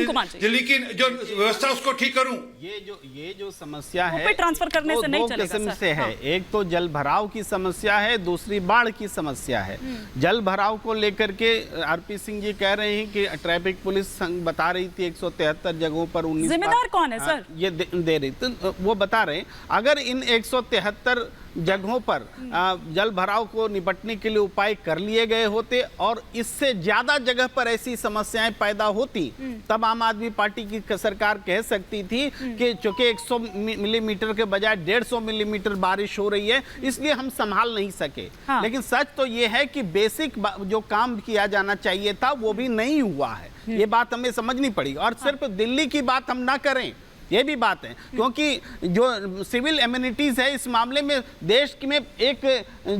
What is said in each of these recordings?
कुमार जी, दिल्ली की जो व्यवस्था उसको ठीक करूं। ये जो समस्या है ट्रांसफर करने से नहीं चलेगा किस्म सर। से है। एक तो जल भराव की समस्या है, दूसरी बाढ़ की समस्या है। जल भराव को लेकर के आरपी सिंह जी कह रहे हैं कि ट्रैफिक पुलिस बता रही थी 173 जगहों पर 19 जिम्मेदार कौन है सर? ये दे रही तो वो बता रहे हैं अगर इन 173 जगहों पर जल भराव को निपटने के लिए उपाय कर लिए गए होते और इससे ज्यादा जगह पर ऐसी समस्याएं पैदा होती तब आम आदमी पार्टी की सरकार कह सकती थी कि चूंकि 100 मिलीमीटर के बजाय 150 मिलीमीटर बारिश हो रही है इसलिए हम संभाल नहीं सके। हाँ। लेकिन सच तो ये है कि बेसिक जो काम किया जाना चाहिए था वो भी नहीं हुआ है। ये बात हमें समझनी पड़ेगी और सिर्फ दिल्ली की बात हम ना करें, ये भी बात है क्योंकि जो सिविल एमिनिटीज है इस मामले में देश में एक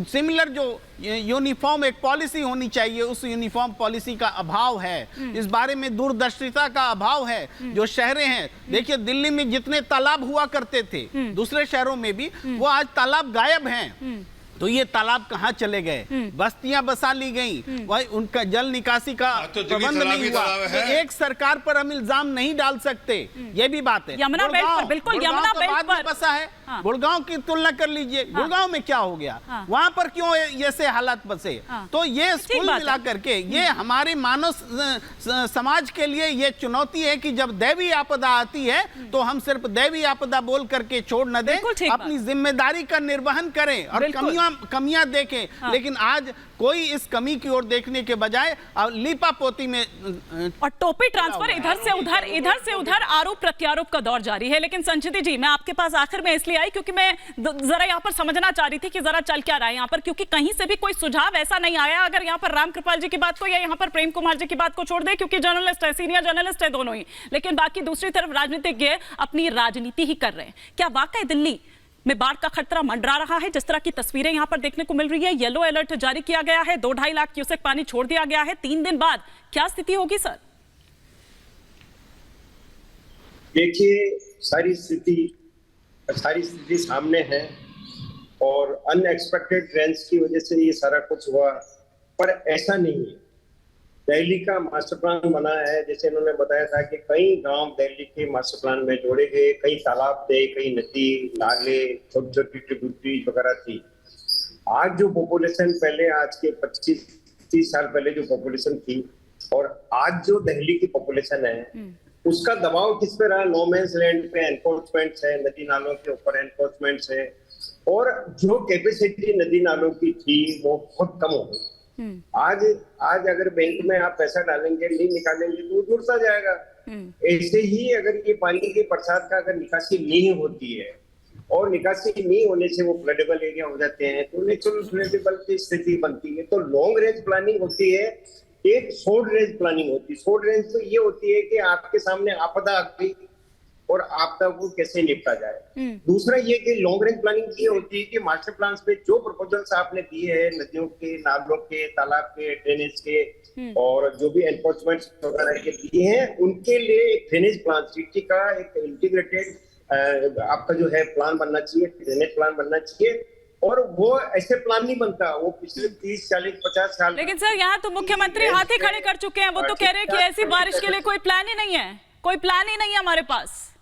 सिमिलर जो यूनिफॉर्म एक पॉलिसी होनी चाहिए, उस यूनिफॉर्म पॉलिसी का अभाव है। इस बारे में दूरदर्शिता का अभाव है। जो शहरें हैं, देखिए दिल्ली में जितने तालाब हुआ करते थे दूसरे शहरों में भी वो आज तालाब गायब हैं। तो ये तालाब कहाँ चले गए? बस्तियां बसा ली गई, वही उनका जल निकासी का प्रबंध नहीं हुआ। तो एक सरकार पर हम इल्जाम नहीं डाल सकते, ये भी बात है। यमुना बेल्ट पर, बिल्कुल यमुना बेल्ट पर बसा है। हाँ। गुड़गांव की तुलना कर लीजिए, गुड़गांव में क्या हो गया, वहां पर क्यों ऐसे हालात बसे? तो ये कुल मिला करके ये हमारे मानव समाज के लिए ये चुनौती है कि जब दैवीय आपदा आती है तो हम सिर्फ दैवीय आपदा बोल करके छोड़ न दें, अपनी जिम्मेदारी का निर्वहन करें और कमियां देखें। हाँ। लेकिन आज कोई इस कमी की ओर देखने के बजाय लीपा पोती में और टोपी ट्रांसफर इधर से उधर आरोप प्रत्यारोप का दौर जारी है। लेकिन संचिति जी, मैं आपके पास आखिर में इसलिए आई क्योंकि मैं जरा यहाँ पर समझना चाह रही थी कि जरा चल क्या रहा है यहाँ पर, क्योंकि कहीं से भी कोई सुझाव ऐसा नहीं आया। अगर यहाँ पर रामकृपाल जी की बात को या यहाँ पर प्रेम कुमार जी की बात को छोड़ दे, क्योंकि जर्नलिस्ट है, सीनियर जर्नलिस्ट है दोनों ही, लेकिन बाकी दूसरी तरफ राजनीतिज्ञ अपनी राजनीति ही कर रहे हैं। क्या वाकई दिल्ली में बाढ़ का खतरा मंडरा रहा है? जिस तरह की तस्वीरें यहां पर देखने को मिल रही है, येलो अलर्ट जारी किया गया है, 2-2.5 लाख क्यूसेक पानी छोड़ दिया गया है। 3 दिन बाद क्या स्थिति होगी सर? देखिए, सारी स्थिति सामने है और अनएक्सपेक्टेड ट्रेंड्स की वजह से ये सारा कुछ हुआ, पर ऐसा नहीं है। दिल्ली का मास्टर प्लान बना है, जैसे इन्होंने बताया था कि कई गांव दिल्ली के मास्टर प्लान में जोड़े गए, कई तालाब थे, कई नदी नाले, छोटी छोटी ट्रिब्यूटरीज वगैरह थी। आज जो पॉपुलेशन पहले, आज के 25-30 साल पहले जो पॉपुलेशन थी और आज जो दिल्ली की पॉपुलेशन है उसका दबाव किस पे रहा? नो मैंस लैंड पे एनक्रोचमेंट्स है, नदी नालों के ऊपर एनक्रोचमेंट्स है और जो कैपेसिटी नदी नालों की थी वो बहुत कम हो गई। आज अगर बैंक में आप पैसा डालेंगे, नहीं निकालेंगे तो जुड़ता जाएगा। ऐसे ही अगर ये पानी के बरसात का अगर निकासी नहीं होती है और निकासी नहीं होने से वो फ्लडेबल एरिया हो जाते हैं तो नेचुरल फ्लडेबल की स्थिति बनती है। तो लॉन्ग रेंज प्लानिंग होती है, एक शॉर्ट रेंज प्लानिंग होती है। शॉर्ट रेंज तो ये होती है कि आपके सामने आपदा आ गई और आपदा को कैसे निपटा जाए। दूसरा ये कि लॉन्ग रेंज प्लानिंग ये होती है कि मास्टर प्लान पे जो प्रपोजल्स आपने दिए हैं नदियों के, नालों के, तालाब के, ड्रेनेज के और जो भी एनफोर्समेंट वगैरह के दिए हैं उनके लिए एक ड्रेनेज प्लान, सिटी का एक इंटीग्रेटेड आपका जो है प्लान बनना चाहिए, ड्रेनेज प्लान बनना चाहिए। और वो ऐसे प्लान नहीं बनता, वो पिछले 30, 40, 50 साल। लेकिन सर यहाँ तो मुख्यमंत्री हाथ ही खड़े कर चुके हैं, वो तो कह रहे हैं कि ऐसी बारिश के लिए कोई प्लान ही नहीं है, कोई प्लान ही नहीं है हमारे पास।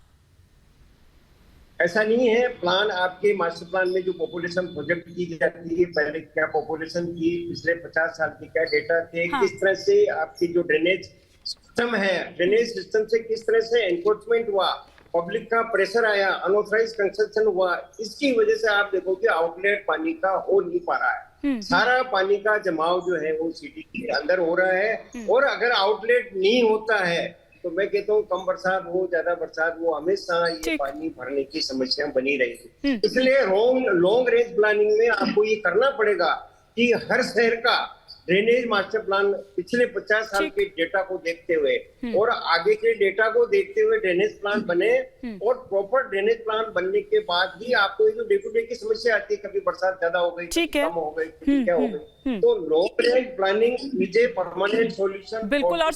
ऐसा नहीं है। प्लान आपके मास्टर प्लान में जो पॉपुलेशन प्रोजेक्ट की जाती है, पहले क्या पॉपुलेशन थी, पिछले 50 साल के क्या डेटा थे, हाँ। किस तरह से आपकी जो ड्रेनेज सिस्टम है, ड्रेनेज सिस्टम से किस तरह से एनक्रोचमेंट हुआ, पब्लिक का प्रेशर आया, अनऑथराइज कंस्ट्रक्शन हुआ, इसकी वजह से आप देखो कि आउटलेट पानी का हो नहीं पा रहा है। सारा पानी का जमाव जो है वो सिटी के अंदर हो रहा है और अगर आउटलेट नहीं होता है तो मैं कहता हूँ कम बरसात हो, ज्यादा बरसात हो, हमेशा ये पानी भरने की समस्या बनी रहेगी। इसलिए लॉन्ग रेंज प्लानिंग में आपको ये करना पड़ेगा कि हर शहर का ड्रेनेज मास्टर प्लान पिछले 50 साल के डेटा को देखते हुए और आगे के डेटा को देखते हुए ड्रेनेज प्लान बने और प्रॉपर ड्रेनेज प्लान बनने के बाद ही आपको ये जो डे टू डे की समस्या आती है, कभी बरसात ज्यादा हो गई, कम हो गई, क्या हो गई, तो long range planning is a permanent solution. बिल्कुल। और